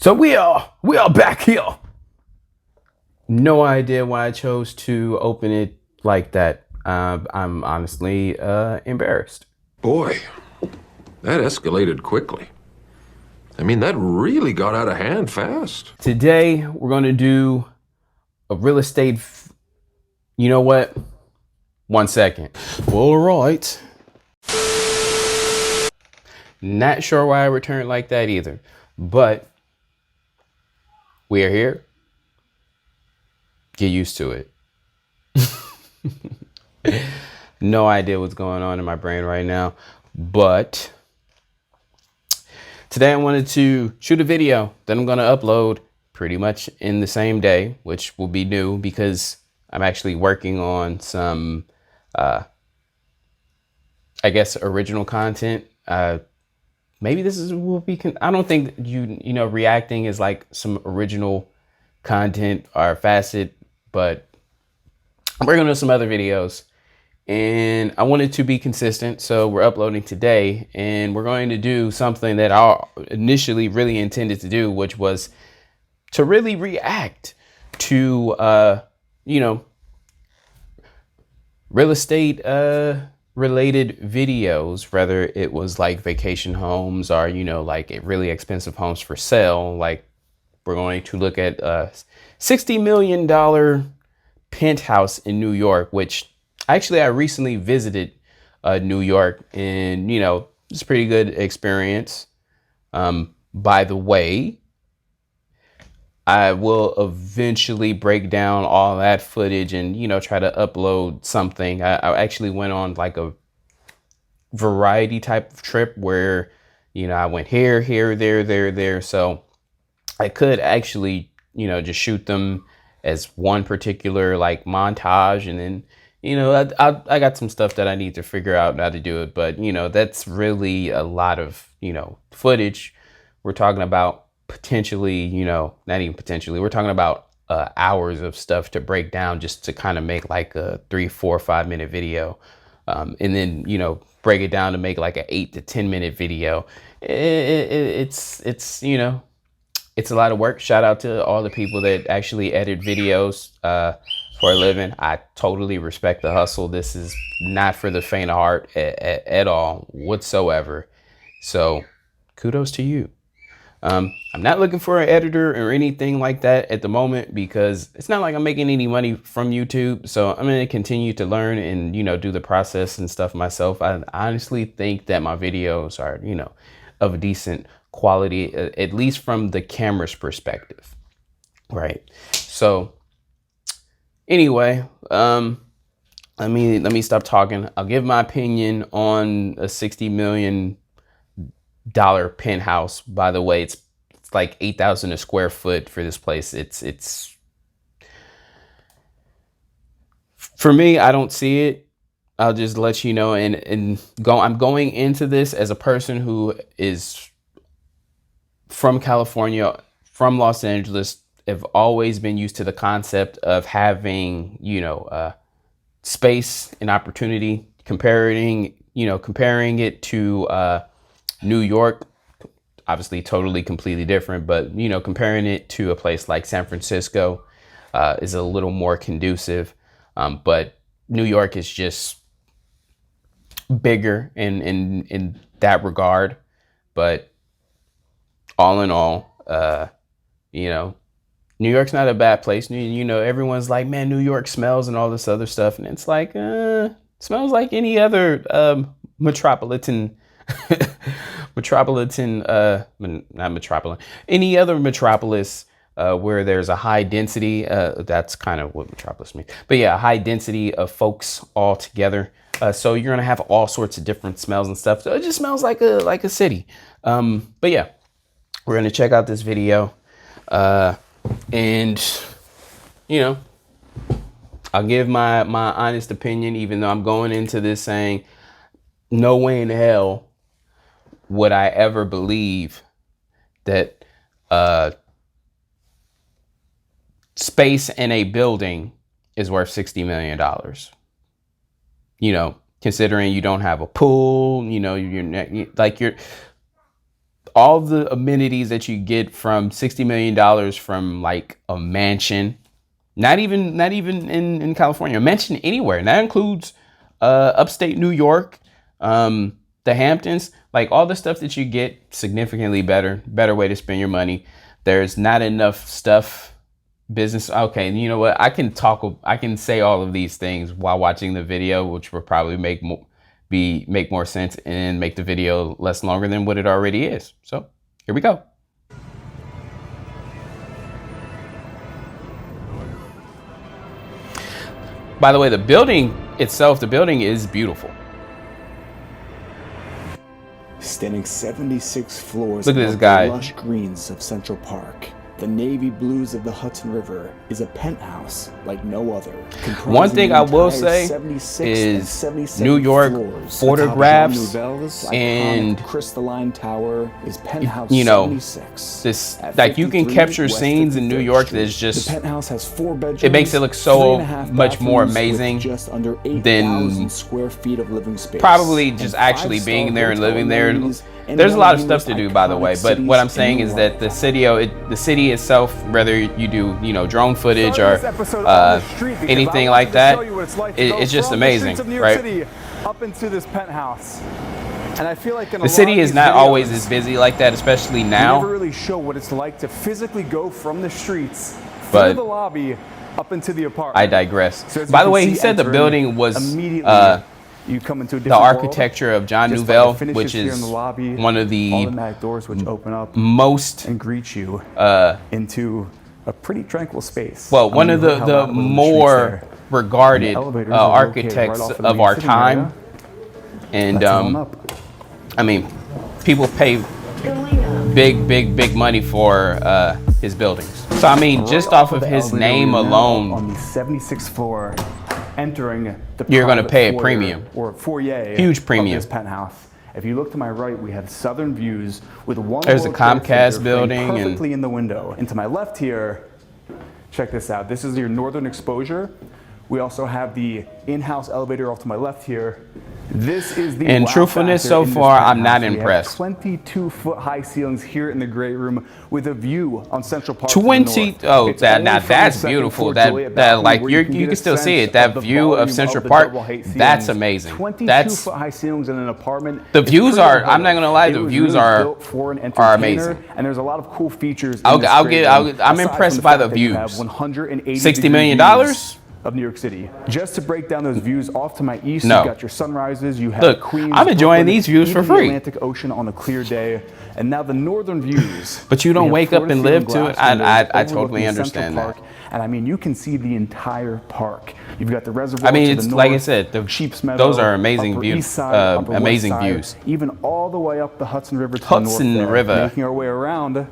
So we are back here. No idea why I chose to open it like that. I'm honestly embarrassed. Boy, that escalated quickly. I mean, that really got out of hand fast. Today we're gonna do a real estate. You know what? 1 second. Well, all right. Not sure why I returned like that either, but we are here. Get used to it. No idea what's going on in my brain right now, but today I wanted to shoot a video that I'm going to upload pretty much in the same day, which will be new because I'm actually working on some, I guess, original content. Maybe this is will be. I don't think you know reacting is like some original content or facet, but I'm working on some other videos and I wanted to be consistent. So we're uploading today and we're going to do something that I initially really intended to do, which was to really react to, real estate, related videos, whether it was like vacation homes or, like really expensive homes for sale. Like we're going to look at $60 million penthouse in New York, which actually I recently visited New York and, it's a pretty good experience. By the way, I will eventually break down all that footage and, try to upload something. I actually went on like a variety type of trip where, I went here, there. So I could actually, just shoot them as one particular like montage. And then, I got some stuff that I need to figure out how to do it. But, that's really a lot of, footage. We're talking about potentially, not even potentially, we're talking about hours of stuff to break down just to kind of make like a 3, 4, 5 minute video. And then, break it down to make like an 8 to 10 minute video. It's it's a lot of work. Shout out to all the people that actually edit videos for a living. I totally respect the hustle. This is not for the faint of heart at all whatsoever. So kudos to you. I'm not looking for an editor or anything like that at the moment because it's not like I'm making any money from YouTube. So I'm going to continue to learn and, do the process and stuff myself. I honestly think that my videos are, of a decent quality, at least from the camera's perspective. Right. So anyway, let me stop talking. I'll give my opinion on a $60 million penthouse. By the way, it's like 8,000 a square foot for this place. It's for me, I don't see it. I'll just let you know I'm going into this as a person who is from California, from Los Angeles. Have always been used to the concept of having, space and opportunity, comparing it to New York, obviously totally completely different, but comparing it to a place like San Francisco is a little more conducive. But New York is just bigger in that regard. But all in all, New York's not a bad place. Everyone's like, man, New York smells and all this other stuff. And it's like, smells like any other any other metropolis where there's a high density. That's kind of what metropolis means. But yeah, a high density of folks all together. So you're gonna have all sorts of different smells and stuff. So it just smells like a city. But yeah, we're gonna check out this video, and I'll give my honest opinion, even though I'm going into this saying no way in hell would I ever believe that space in a building is worth $60 million. Considering you don't have a pool, all the amenities that you get from $60 million from like a mansion, not even in California, a mansion anywhere. And that includes upstate New York, the Hamptons, like all the stuff that you get, significantly better way to spend your money. There's not enough stuff, business. Okay, you know what? I can say all of these things while watching the video, which will probably make more sense and make the video less longer than what it already is. So here we go. By the way, the building itself, is beautiful. Standing 76 floors Look at this above guy. the lush greens of Central Park, the navy blues of the Hudson River is a penthouse like no other. One thing I will say is New York photographs and crystalline tower is penthouse you know 76. this, like, you can capture scenes in New York that's just, the penthouse has 4 bedrooms. it makes it look so 3.5 much more bathrooms with amazing just under 8,000 than square feet of living space. probably just And actually 5-star being there and hotel living there. amenities and There's a lot of one of stuff the to do, by the way, iconic but what I'm cities saying in is the that the city itself, whether you do, you know, drone footage or anything like that, it's just amazing, right? Up into this penthouse. And I feel like in The city is not always as as busy like that, especially We now. never really show what it's like to physically go from the streets But through the lobby up into the apartment. I digress. So as you By the can way, see, he said the entering, building was immediately you come into a the different world. architecture of John Just by Nouvel, the finishes which here in is the lobby, one of the automatic doors which open up most and greet you into a pretty tranquil space. well, I one mean, of look how the loud it was in the streets more there. regarded And the elevators are located architects right off of the main our sitting time. area. And Let's on up. I mean, people pay big money for his buildings. So I mean, just Right off of the his elevator, name we're now alone, on the 76th floor, entering the You're gonna private pay a foyer, premium. or foyer, Huge premium. of this penthouse. If you look to my right, we have southern views with one There's the World Trade Comcast Center building framed and- perfectly in the window. And to my left here, check this out. This is your northern exposure. We also have the in-house elevator off to my left here. This is the In wow truthfulness, factor so in this far, I'm penthouse. not We have impressed. 22-foot high ceilings here in the great room with a view on Central Park. to the 20 north. oh It's that only now from the that's second beautiful. floor That Juliet that balcony like where you get can a still see sense it. That of the view volume of Central the Park, double height that's ceilings. amazing. 22-foot high ceilings in an apartment. The It's views pretty are- unheard I'm not of. gonna lie, It the was views really are built for an amazing. entertainer, and there's a lot of cool features. in I'll- this I'll great get- room, I'll- I'm aside impressed from by fact the that you views. have 180 $60 million? views of New York City. Just to break down those views, off to my east, No. you've got your sunrises, you have Look, Queens, I'm enjoying Brooklyn, these views for even the free. Atlantic Ocean on a clear day, and now the northern views. But you don't We have wake up and floor-to-ceiling live to it. glass windows I overlooking totally Central understand Park, that. and I mean, you can see the entire park. You've got the reservoir. I mean, to it's the like I north, said, the- Sheep's Meadow, those are amazing Upper views, East Side, Upper West amazing Side, views. even all the way up the Hudson River to Hudson the north there. River. Making our way around,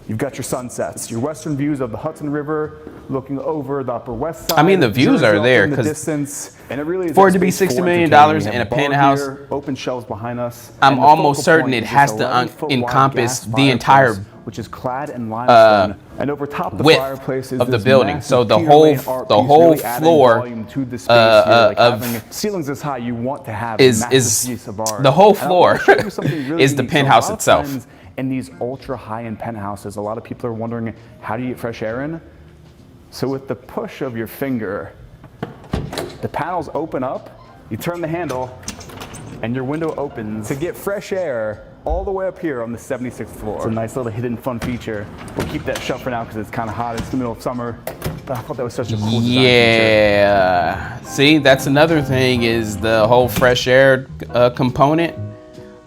you've got your sunsets, your western views of the Hudson River, looking over the Upper West Side. I mean, the views are Jersey there, in the 'cause distance, and it really is for it a to be space $60 for million entertainment. We in have a bar penthouse, here, open shelves behind us. I'm and the almost focal certain point it is has this to 11-foot wide encompass gas the entire, fireplace, which is clad in limestone, and over top the width fireplace is of the this building. massive So the Peter whole- Lane art the piece, whole really adding floor, volume to the space here, like of- having ceilings this high, you want to have a is massive piece of art. the whole And I wanna floor show you something really is the unique. So a penthouse lot of itself. times in these ultra high-end penthouses, a lot of people are wondering, how do you get fresh air in? So with the push of your finger, the panels open up, you turn the handle, and your window opens to get fresh air all the way up here on the 76th floor. It's a nice little hidden fun feature. We'll keep that shut for now because it's kind of hot. It's the middle of summer. But I thought that was such a cool design feature. Yeah. See, that's another thing is the whole fresh air component.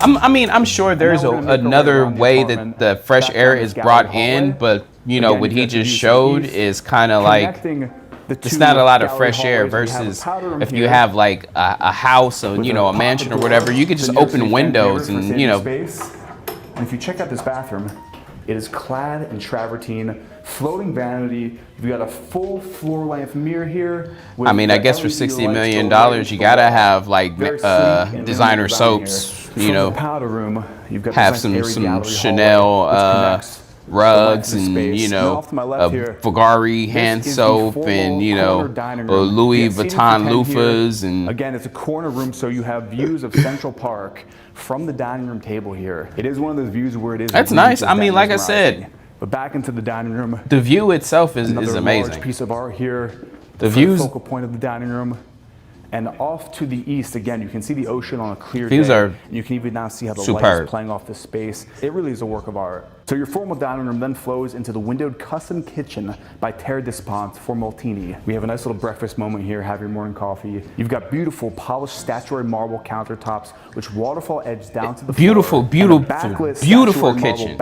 I'm sure there's we're gonna make our way another around the way apartment, that the fresh back air down is this brought gallery in, hallway. but you know Again, what you've he got the just views to the showed east, is kind of like connecting the it's two not a lot of gallery fresh air hallways. We have a versus powder room if you here have like a house or with you know a pop mansion or door, whatever, you could the just New York open City windows fan favorite for and you know. saving space. And if you check out this bathroom, it is clad in travertine, floating vanity. You've got a full floor-length mirror here. with I mean, I the guess for LED $60 lights million, going right you into gotta the wall. have like Very sleek and designer minimal design soaps. here. You From know, the powder room, you've got have this nice airy some gallery Chanel, hallway, which connects rugs the and, space. you And then know, off to my left here, Bulgari hand this is the soap formal and, you corner know, dining room. Louis You have seating for Vuitton 10 loofahs here. and Again, it's a corner room, so you have views of Central Park from the dining room table here. It is one of those views where it is. That's nice. I mean, like I said, but back into the dining room. the view itself is Another amazing. large piece of art here. The for views, focal point of the dining room. And off to the east, again, you can see the ocean on a clear views day. are And you can even now see how the light superb. is playing off the space. It really is a work of art. So your formal dining room then flows into the windowed custom kitchen by Terre Despont for Maltini. We have a nice little breakfast moment here, have your morning coffee. You've got beautiful polished statuary marble countertops, which waterfall edge down to the beautiful, floor. beautiful, beautiful kitchen.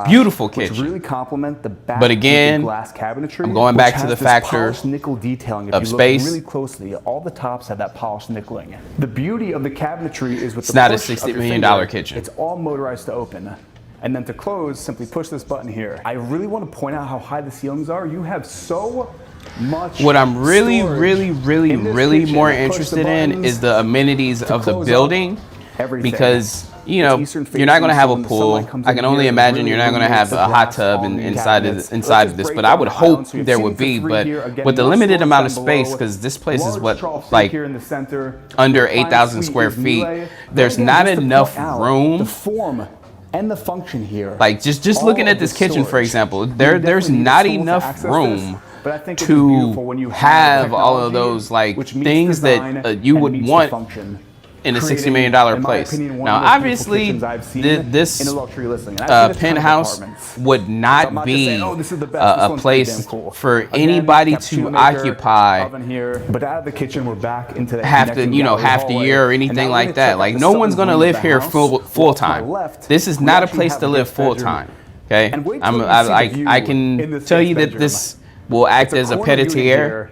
Beautiful kitchen. Which really complement the back But again, glass cabinetry. I'm going back to the this factor polished nickel detailing. If of you space. look really closely, all the tops have that polished nickeling. The beauty of the cabinetry is with It's the not a push of $60 your million finger, kitchen. It's all motorized to open. And then to close, simply push this button here. I really want to point out how high the ceilings are. You have so much. What I'm really, storage really in this kitchen. more Push the interested in buttons is the amenities to of the close building, up everything. because you It's know eastern you're not going to facing, have so a when the pool. sunlight comes I in can here, only it imagine really you're not going to illuminates have the a hot glass tub on the inside cabinets. inside Let's of this, just but break I would down the hope aisles. So you have there seating would for be. three But here. Again, with the no limited storage amount of down space, below. because this place is Large what, trough sink like here in the center. under Your client 8,000 suite square is feet. Miele. There's Again, not just to enough point out room. The form and the function here. Like just All looking at of this the kitchen, for storage. example, You there's definitely need not someone to enough access room this, but I think it's beautiful when you to have all of technology those like which meets things design that you and would meets the want function. in a $60 Creating, million in my place. opinion, one Now, of the most obviously, beautiful kitchens I've seen this in a luxury listing. And I've seen a ton of penthouse apartments. would So I'm not not just be saying, "Oh, this is the best. This a one's pretty damn place cool." for Again, anybody cappuccino to maker, occupy oven here. But out of the kitchen, we're back into the half the connecting you know gallery half the hallway. year or And anything now like we're gonna check that. out Like the no one's southern gonna wing of live the here house. full Well, to my time. left, This is we not a actually place have to the live guest full bedroom. time. Okay, And wait till you see the view I in can this tell guest you that bedroom. this will act It's a as a corner unit pied-à-terre. here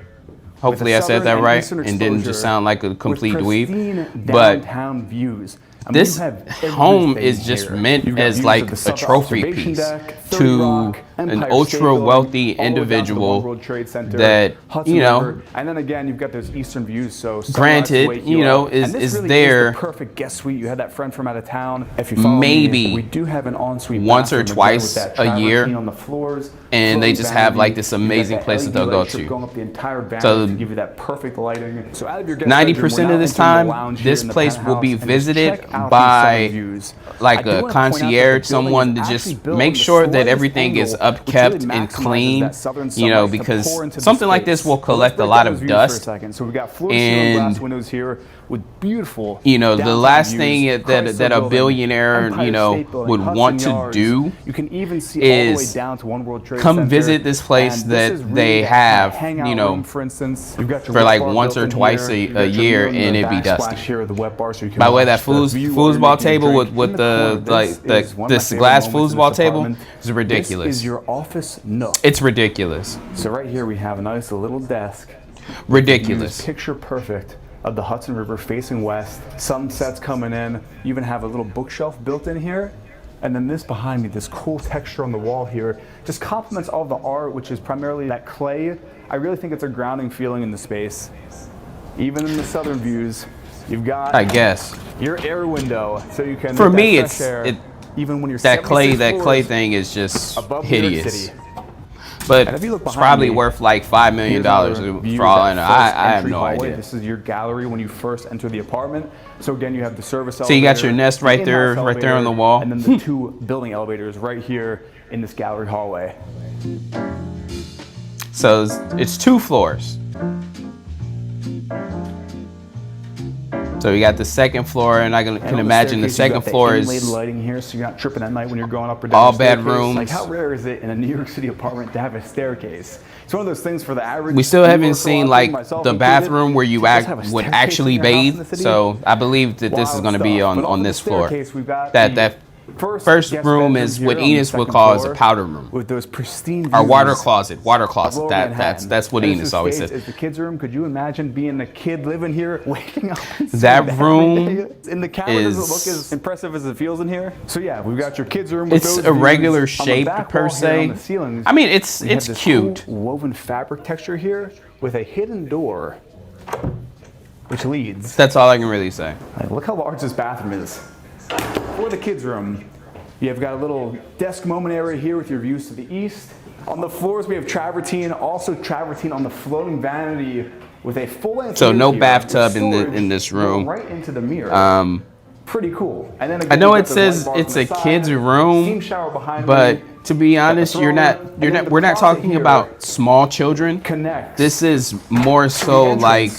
Hopefully with I a said that southern right eastern and didn't just exposure sound like a with complete pristine dweeb. But downtown views. I mean, this you have home everything is just here. meant You've got as views like of the a South trophy Observation piece deck, 30 to Rock, an Empire ultra State Building, wealthy all the way down to the individual One World Trade Center, that, Hudson you know, River. And then again, you've got those eastern views. So sunrise granted, to wake you know, up. is And this really there the perfect guest suite. You had that friend from out of town. If you follow maybe me, we do have an ensuite once or bathroom, again, twice with that a travertine year, on the floors, and they floating just have like vanity. this You've got amazing that place that LED they'll go light strip to. going up the entire vanity So to give you that perfect lighting. So out of your guest 90% bedroom, we're now of this entering the time, lounge here this in the place will be penthouse, and just visited check out these by southern views. like I do a wanna point out that the concierge, building someone is to actually just built make in the sure that slightest everything is angle, which upkept really and maximizes clean, that southern you know, sunlight to because pour into the something like this space. will So let's collect a break lot down of those views for a dust. second. So we've got floor-to-ceiling glass And windows here with beautiful, you know, the downtown last views, thing that Chrysler a Building, billionaire, Empire you know, State Building, would Hudson want to Yards. do You can even see all the way is down to One World Trade come Center. visit this place And that this is really they that kind of have, hangout you know, room, for instance. You've got your for wet like bar once built or in twice here. a You've got your year, mirror and it'd be backsplash dusty. here with the wet bar, so you can By the way, watch that the view while you're foosball making your table drink with in the corner. This is one of my this favorite glass moments in foosball this table apartment. is ridiculous. This is your office nook. It's ridiculous. So right here we have a nice little desk. Ridiculous. Picture perfect of the Hudson River facing west. Sunsets coming in. You even have a little bookshelf built in here. And then this behind me, this cool texture on the wall here, just complements all the art, which is primarily that clay. I really think it's a grounding feeling in the space. Even in the southern views, you've got I guess. your air window, so you can For get me, that fresh air, even when you're that 76 clay floors thing is just above New York hideous. City. But And if you look it's behind probably me, worth like $5 million Here's another view for of all that I know. first I have entry no hallway. idea. This is your gallery when you first enter the apartment. So again, you have the service So you got elevator, your Nest the right there, in-house right there on elevator, the wall. and then the two building elevators right here in this gallery hallway. So it's 2 floors. So you got the second floor, and I can And on imagine the staircase, second you've got floor the inlaid is lighting here, so you're not tripping at night when you're going up or down all the bad staircase. rooms. Like how rare is it in a New York City apartment to have a staircase? It's one of those things for the average. We still New haven't Yorker seen watching, like myself the included, bathroom where you to just have a would staircase actually in your house in bathe. the city. So I believe that this is Wild going to be stuff. But off on of this the floor. staircase, we've got That the first guest room bedroom is here what on the Enos would second call as a floor powder room. with those pristine Our views water closet. of Lower Manhattan. That's what And this Enos is always staged said. as the kids' room. Could you imagine being a kid living here, waking up and seeing That every room day? In the camera, does it look is- as impressive as it feels in here? So yeah, we've got your kids' room. With It's those irregular views. On the shaped back per wall here and se. on the ceilings, I mean, it's we have this cute. cool woven fabric texture here with a hidden door, which leads. That's all I can really say. Like, look how large this bathroom is. For the kids' room, You've got a little desk moment area here with your views to the east. On the floors, we have travertine, also travertine on the floating vanity with a full-length. So no here bathtub with in this room. going right into the mirror. Pretty cool. And then again, I know you've it got the says light bars it's on a the side, kid's room, steam shower behind me. but to be honest, throne, and then the we're not closet talking here about small children. connects This is more so entrance like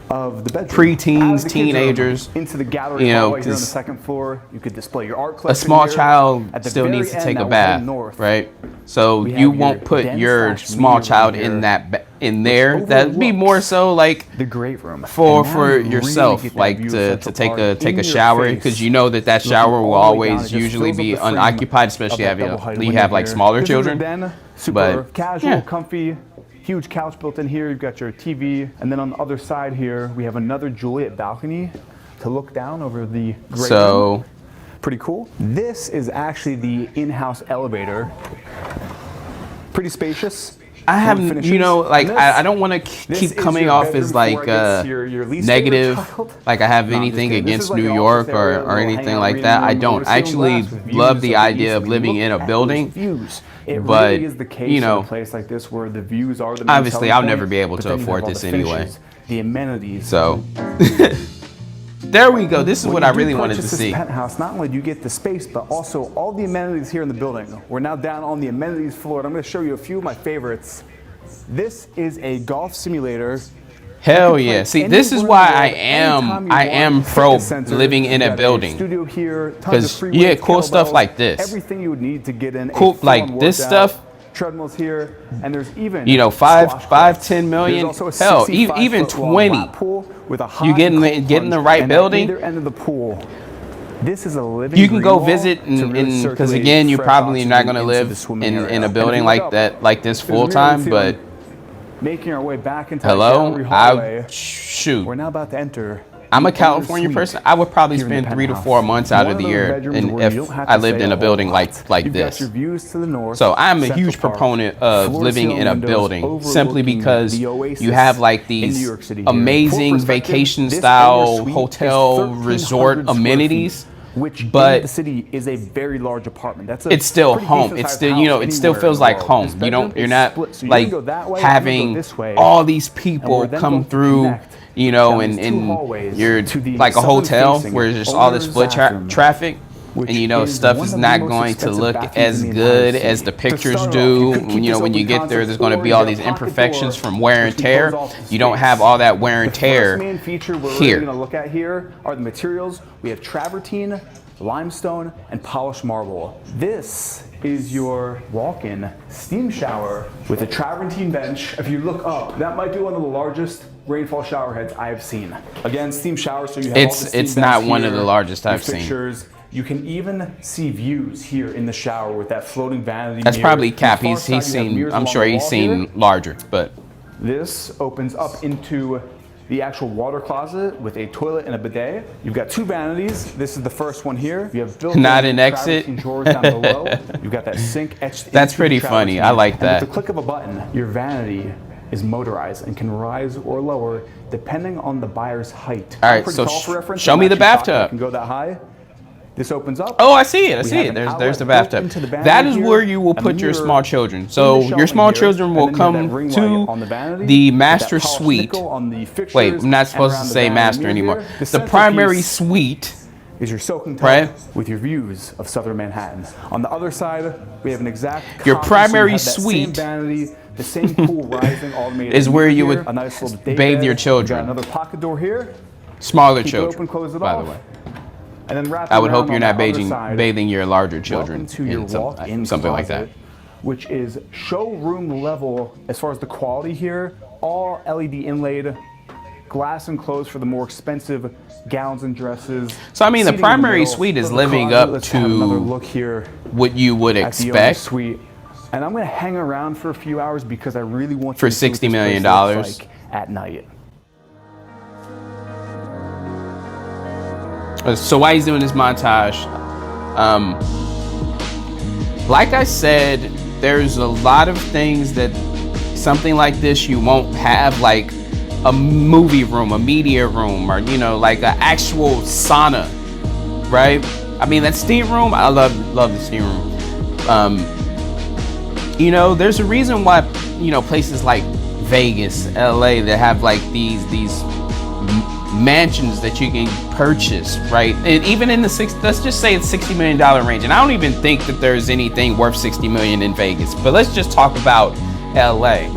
of the bedroom. preteens, Out of the kids' room teenagers, into the gallery you know, hallway here on the 'cause second floor. You could display your art a collection. small here. child At the still very needs to end, take now a we're bath, heading north. right? So We you have won't your put den your slash small media child room in here, that in there. That'd be overlooks more so like the great room for And now you really yourself, get that like view of to Central take Park a in your shower, face. because you know that Looking shower will all the way down, it always just usually fills up be the frame unoccupied, of especially that if double-height you window have like here. smaller This is the children. den, super But, casual, yeah. comfy, huge couch built in here. You've got your TV, and then on the other side here, we have another Juliet balcony to look down over the great room. So Pretty cool. This is actually the in-house elevator. Pretty spacious. I have, Wood finishes. you know, like And I don't want to this keep is coming your off bedroom as before like it gets to your least negative, favorite child. like I have No, I'm just anything kidding. This against is like New an York office area, or little anything hangout like reading that. I room, don't. little I stained actually glass with love views the of idea east. of When you living look in a at those building. views, it but, really is the case you know, in a place like this where the views are the main obviously selling I'll point, never be able but to then you afford have all this the anyway. finishes, the amenities. So there we go. This is When what you I do really wanted to purchase this see. penthouse, not only do you get the space, but also all the amenities here in the building. We're now down on the amenities floor, and I'm going to show you a few of my favorites. This is a golf simulator. Hell yeah. See, this is why I am pro living in a building. Studio here, tons of Because free yeah, weights, cool stuff kettlebells, like this. Everything you would need to get in Cool, a like full-on this workout. stuff. Treadmills here, and there's even You know, squash 10 million, There's also a hell, 65 even foot long 20. lap pool with a hot You get in and the- cold get in the plunge, right and building. At either end of the pool. This is a living. You can go green wall visit to really because circulate again, you're fresh probably not oxygen going to into the live swimming in area. a And if building you like look that, up, like this there's a mirror full in the time. ceiling. But Making our way back into hello, that gallery hallway. shoot. We're now about to enter. I'm a the California suite person. I would probably here in the spend 3 to penthouse. 4 months out One of the those year, bedrooms and where if you don't have I to lived say in a whole building lot. like You've this. got your views to the north. So I'm a Central huge Park, proponent of floor living ceiling in a windows building, simply overlooking because the oasis you have like in these New York City here. amazing For perspective, vacation this style owner suite is hotel 1,300 resort square feet, amenities, which but in the city is a very large apartment. That's a it's still pretty home. decent It's sized still, you know, house it still anywhere feels in the like world. home. This You don't, bedroom you're is not split, so you like can go that way, you can go having this way, all these and we're people then come going to through, connect you know, down and these two hallways you're to the like a hotel southern-facing where there's just all this owner's foot bathroom, traffic. which And you know, is stuff one is of the not most going to expensive look bathrooms as in the entire good city. as the To pictures start off, do. you could keep You know, this when you open get there, there's going to concept, be or all you these got a pocket imperfections door from wear and which can close tear. off the You don't space. have all that wear and The tear first main feature we're here. really going to look at here are the materials. We have travertine, limestone, and polished marble. This is your walk-in steam shower with a travertine bench. If you look up, that might be one of the largest rainfall shower heads I have seen. Again, steam shower, so you have all the steam It's not vents one of here, the largest your I've seen. fixtures. You can even see views here in the shower with that floating vanity That's mirror. probably Cap. On the far He's side, you have seen. mirrors I'm along sure the he's wall seen here. larger, but This opens up into the actual water closet with a toilet and a bidet. You've got two vanities. This is the first one here. You have built-in Not an exit. travertine drawers down below. You've got that sink etched That's into pretty the funny. travertine. I like And that. with the click of a button, your vanity is motorized and can rise or lower depending on the buyer's height. All right, I'm pretty so tall for reference. show I'm me the actually shocked that I bathtub. can go that high. This opens up. oh, I see it. I We see have it. an There's outlet the built bathtub. into the That vanity is here, where you will a put your mirror small children. in So the your shelving small here, children and will then you have that come ring to light on the vanity, the with master that polished suite. nickel on the fixtures Wait, I'm not and supposed to around the say vanity master mirror anymore. here. The centerpiece primary suite. is your soaking tub Right. with your views of southern Manhattan. On the other side, we have an exact Your copy, so primary you have that same suite vanity, the same pool rising automated is where you here, would a nice little day bathe bed. your We've children. got another pocket door here. Smaller Keep it children, open, close it by off. the way. And then wrap I would around hope you're on not that other side. bathing your larger children Welcome to your in walk-in something like that. closet, which is showroom level as far as the quality here. All LED inlaid, glass enclosed for the more expensive gowns and dresses. So, I mean, the Seating in primary middle, suite is little living closet. up Let's have another to look here what you would at the owner's expect. suite. And I'm going to hang around for a few hours because I really want For you to see what $60 this million place looks like at night. So why he's doing this montage? Like I said, there's a lot of things that something like this you won't have, like a movie room, a media room, or you know, like an actual sauna, right? I mean, that steam room, I love the steam room. You know, there's a reason why, you know, places like Vegas, LA, that have like these mansions that you can purchase, right? And even in the let's just say it's $60 million range. And I don't even think that there's anything worth 60 million in Vegas, but let's just talk about LA.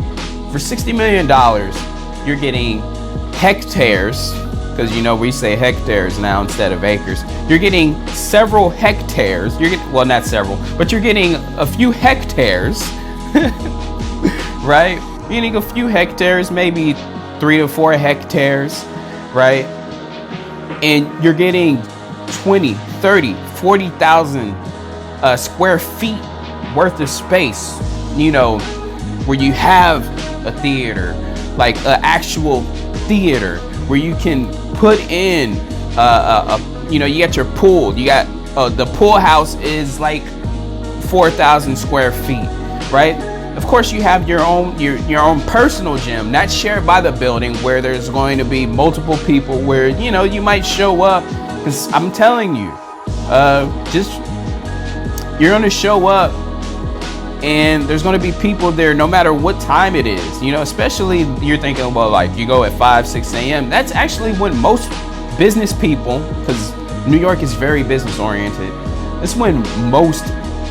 For $60 million, you're getting hectares, because you know we say hectares now instead of acres. You're getting several hectares. You're getting, well, not several, but you're getting a few hectares, right? You're getting a few hectares, maybe 3 to 4 hectares, right? And you're getting 20, 30, 40,000 square feet worth of space, you know, where you have a theater, like an actual theater, where you can put in you know, you got your pool, you got the pool house is like 4,000 square feet, right? Of course, you have your own personal gym, not shared by the building, where there's going to be multiple people, where, you know, you might show up, because I'm telling you, just, you're going to show up and there's going to be people there no matter what time it is, you know, especially you're thinking, well, like you go at 5, 6 a.m. That's actually when most business people, because New York is very business oriented, that's when most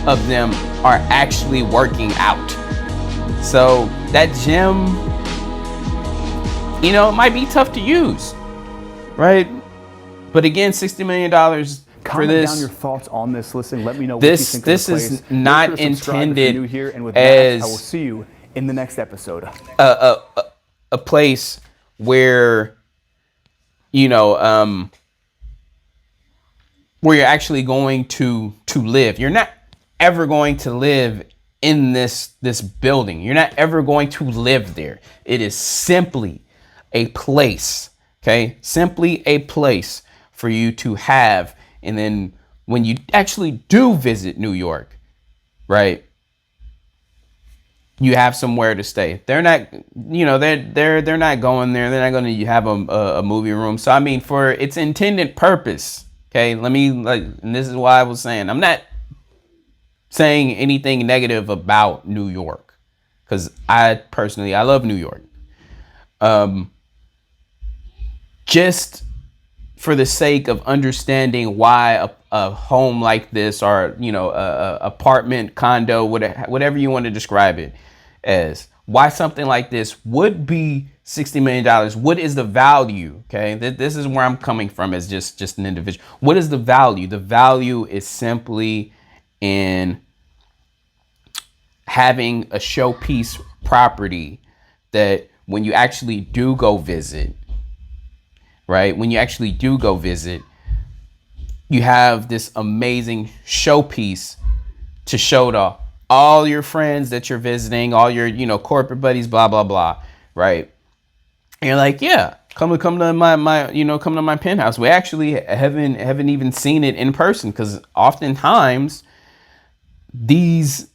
of them are actually working out. So that gym, you know, it might be tough to use, right? But again, $60 million for Comment this. down your thoughts on this listing. Let me know what This you think this of the is place. not Make sure to subscribe if you're intended new here, and with as that, I will see you in the next episode. a place where, you know, where you're actually going to live. You're not ever going to live in this building. You're not ever going to live there. It is simply a place, okay? Simply a place for you to have. And then when you actually do visit New York, right, you have somewhere to stay. They're not, you know, they're not going there. They're not going to have a movie room. So I mean, for its intended purpose, okay. Let me, like, and this is why I was saying, I'm not saying anything negative about New York, because I love New York. Just for the sake of understanding why a home like this, or, you know, a apartment, condo, whatever you want to describe it as, why something like this would be $60 million. What is the value? Okay, this is where I'm coming from as just an individual. What is the value? The value is simply in having a showpiece property that when you actually do go visit, right? When you actually do go visit, you have this amazing showpiece to show to all your friends that you're visiting, all your, you know, corporate buddies, blah, blah, blah, right? And you're like, yeah, come to my, you know, come to my penthouse. We actually haven't even seen it in person, because oftentimes these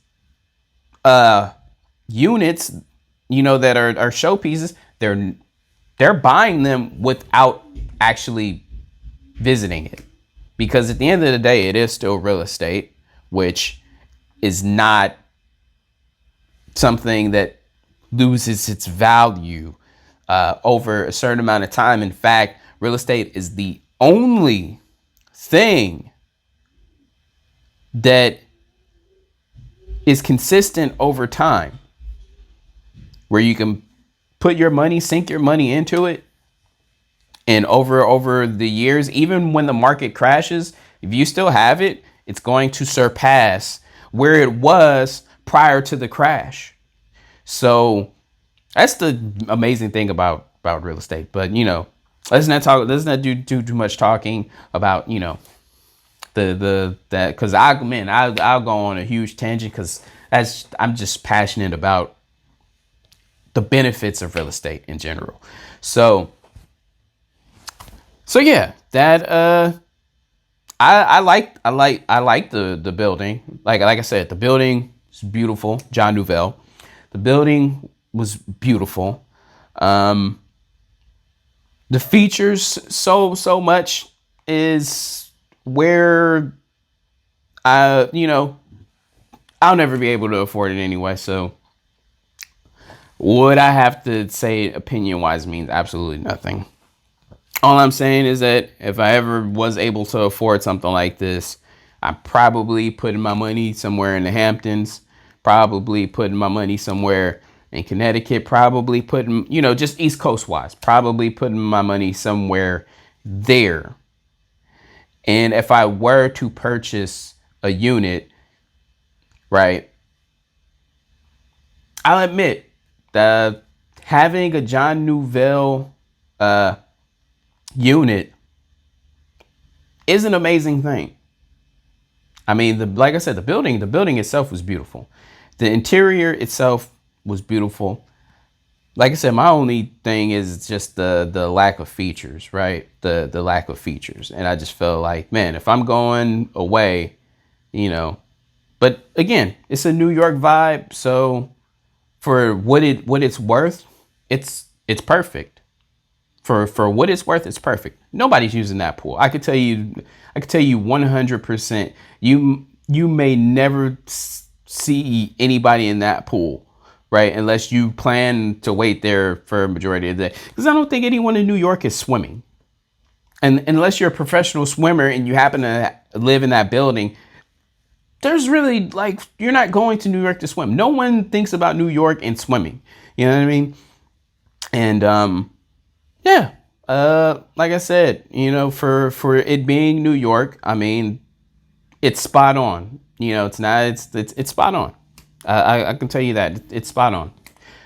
units, you know, that are showpieces, they're buying them without actually visiting it, because at the end of the day, it is still real estate, which is not something that loses its value over a certain amount of time. In fact, real estate is the only thing that is consistent over time, where you can put your money, sink your money into it, and over the years, even when the market crashes, if you still have it, it's going to surpass where it was prior to the crash. So that's the amazing thing about real estate. But, you know, let's not do too much talking about, you know, that, because I'll go on a huge tangent, because I'm just passionate about the benefits of real estate in general. So yeah, that I like the building. Like I said, the building is beautiful. John Nouvel. The building was beautiful. The features so much is where You know, I'll never be able to afford it anyway. So what I have to say opinion wise means absolutely nothing. All I'm saying is that if I ever was able to afford something like this, I'm probably putting my money somewhere in the Hamptons, probably putting my money somewhere in Connecticut, probably putting, you know, just East Coast wise, probably putting my money somewhere there. And if I were to purchase a unit, right, I'll admit that having a John Nouvel unit is an amazing thing. I mean, like I said, the building itself was beautiful. The interior itself was beautiful. Like I said, my only thing is just the lack of features, right? The lack of features. And I just felt like, man, if I'm going away, you know, but again, it's a New York vibe, so for what it's worth, it's perfect. For what it's worth, it's perfect. Nobody's using that pool. I could tell you 100%. You may never see anybody in that pool, right? Unless you plan to wait there for a majority of the day. Because I don't think anyone in New York is swimming. And unless you're a professional swimmer and you happen to live in that building, there's really, like, you're not going to New York to swim. No one thinks about New York and swimming. You know what I mean? And yeah, like I said, you know, for it being New York, I mean, it's spot on. You know, it's spot on. I can tell you that it's spot on.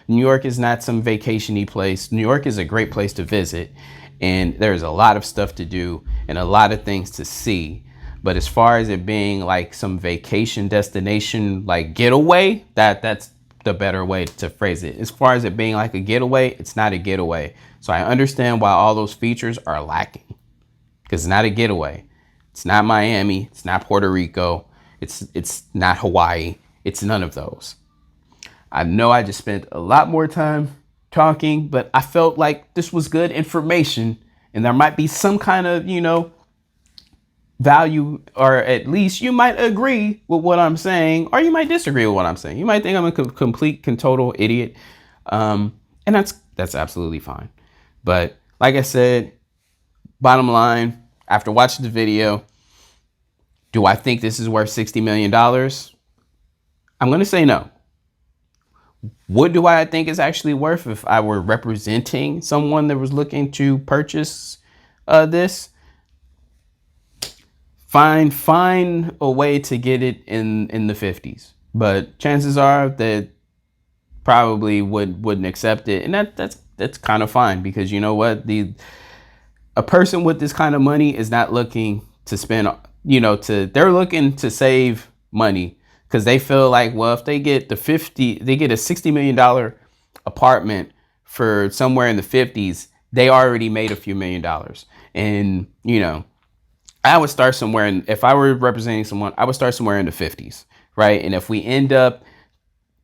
New York is not some vacation-y place. New York is a great place to visit, and there's a lot of stuff to do and a lot of things to see. But as far as it being like some vacation destination, like getaway, that's the better way to phrase it. As far as it being like a getaway, it's not a getaway. So I understand why all those features are lacking, because it's not a getaway. It's not Miami. It's not Puerto Rico. It's not Hawaii. It's none of those. I know I just spent a lot more time talking, but I felt like this was good information and there might be some kind of, you know, value, or at least you might agree with what I'm saying, or you might disagree with what I'm saying. You might think I'm a complete and total idiot. And that's absolutely fine. But like I said, bottom line, after watching the video, do I think this is worth $60 million? I'm going to say no. What do I think is actually worth if I were representing someone that was looking to purchase this? Find a way to get it in the 50s. But chances are that probably wouldn't accept it. And that's kind of fine, because you know what? A person with this kind of money is not looking to spend, you know, they're looking to save money, because they feel like, well, if they get a $60 million apartment for somewhere in the 50s, they already made a few $1,000,000. And, you know, I would start somewhere, if I were representing someone, I would start somewhere in the 50s, right? And if we end up,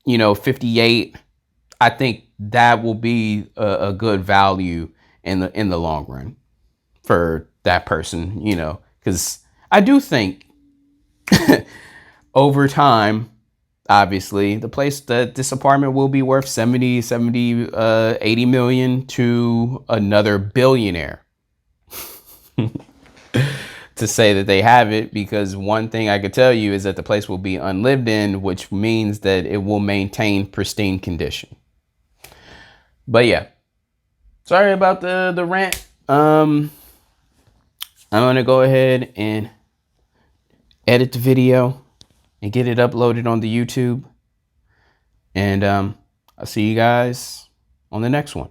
you know, 58, I think that will be a good value in the long run for that person, you know, because I do think over time, obviously, this apartment will be worth 80 million to another billionaire to say that they have it, because one thing I could tell you is that the place will be unlived in, which means that it will maintain pristine condition. But yeah, sorry about the rant. I'm going to go ahead and edit the video and get it uploaded on the YouTube. And I'll see you guys on the next one.